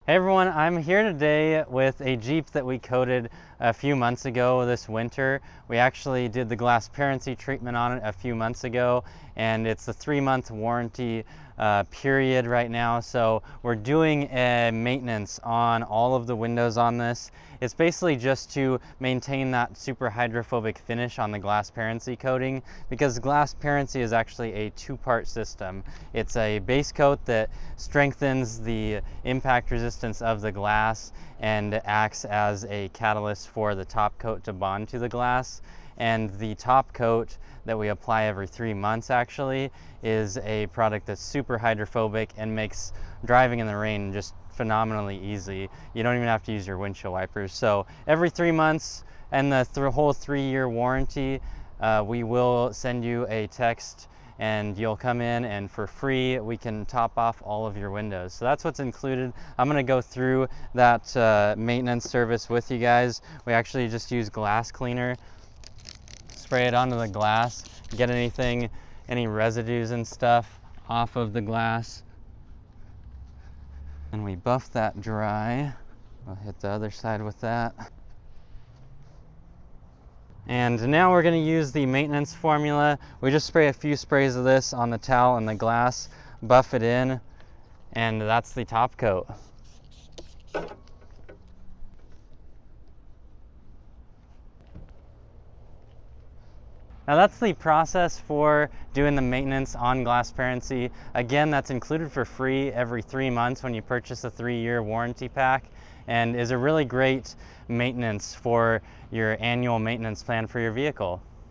Hey everyone, I'm here today with a Jeep that we coated a few months ago this winter. We actually did the GlassParency treatment on it a few months ago, and it's a 3-month warranty period right now. So we're doing a maintenance on all of the windows on this. It's basically just to maintain that super hydrophobic finish on the GlassParency coating, because GlassParency is actually a 2-part system. It's a base coat that strengthens the impact resistance of the glass and acts as a catalyst for the top coat to bond to the glass. And the top coat that we apply every 3 months actually is a product that's super hydrophobic and makes driving in the rain just phenomenally easy. You don't even have to use your windshield wipers. So every 3 months and the whole 3-year warranty, we will send you a text and you'll come in, and for free we can top off all of your windows. So that's what's included. I'm going to go through that maintenance service with you guys. We actually just use glass cleaner, spray it onto the glass, get any residues and stuff off of the glass, and we buff that dry. I'll hit the other side with that. And now we're going to use the maintenance formula. We just spray a few sprays of this on the towel and the glass, buff it in, and that's the top coat. Now that's the process for doing the maintenance on GlassParency. Again, that's included for free every 3 months when you purchase a 3-year warranty pack, and is a really great maintenance for your annual maintenance plan for your vehicle.